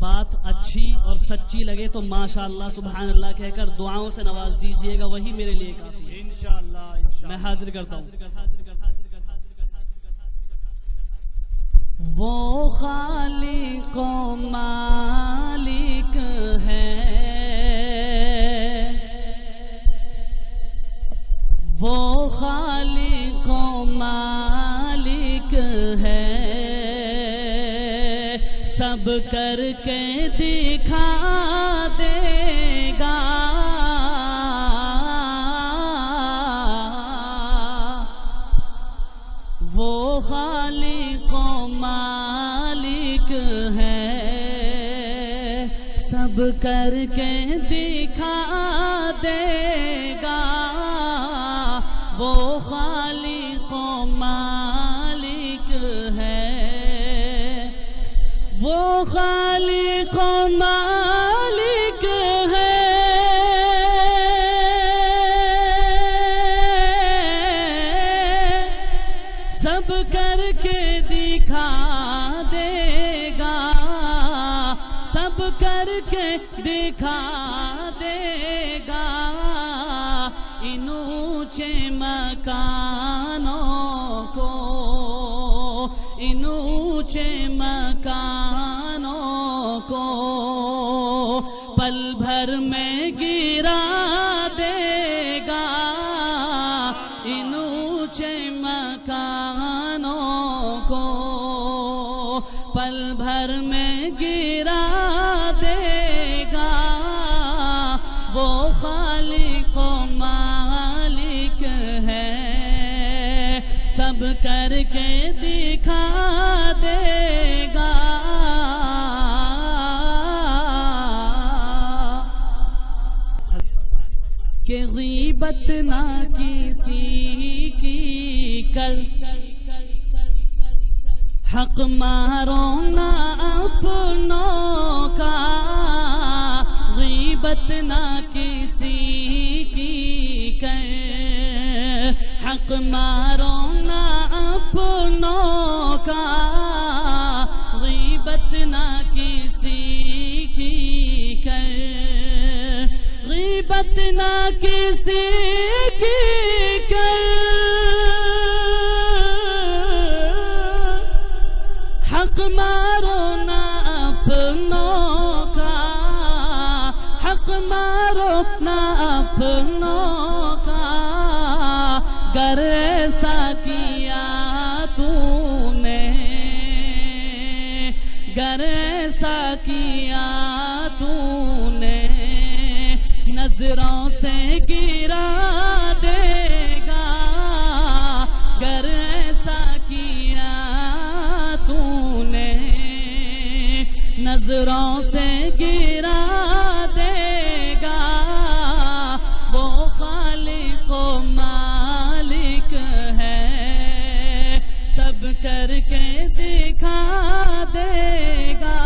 بات اچھی اور سچی لگے تو ماشاءاللہ سبحان اللہ کہہ کر دعاؤں سے نواز دیجئے گا، وہی میرے لیے کافی ہے انشاءاللہ۔ میں حاضر کرتا ہوں۔ وہ خالق و مالک ہے، وہ خالق و مالک ہے، سب کر کے دکھا دے گا، وہ خالق و مالک ہے، سب کر کے دکھا دے گا، وہ خالق و مالک ہے، وہ خالق و مالک ہے، سب کر کے دکھا دے گا، سب کر کے دکھا دے گا، ان اونچے مکانوں کو، ان اونچے مکانوں کو پل بھر میں گرا دے گا، ان اونچے مکانوں کو پل بھر میں گرا دے گا، وہ خالق و مالک ہے، سب کر کے دکھا دے گا، کہ غیبت نہ کسی کی کر، حق مارو نہ اپنوں کا، غیبت نہ کسی کی کر، حق مارو نہ اپنوں کا، غیبت نہ کسی کی کر، غیبت نہ کسی کی کر، حق مارو نہ اپنوں کا، حق مارو نہ اپنوں کا، گر ایسا کیا تو نے، گر ایسا کیا تو نے، نظروں سے گرا دے گا، گر ایسا کیا تو نے، نظروں سے گرا دے گا، وہ خالق و مالک ہے، سب کر کے دکھا دے گا۔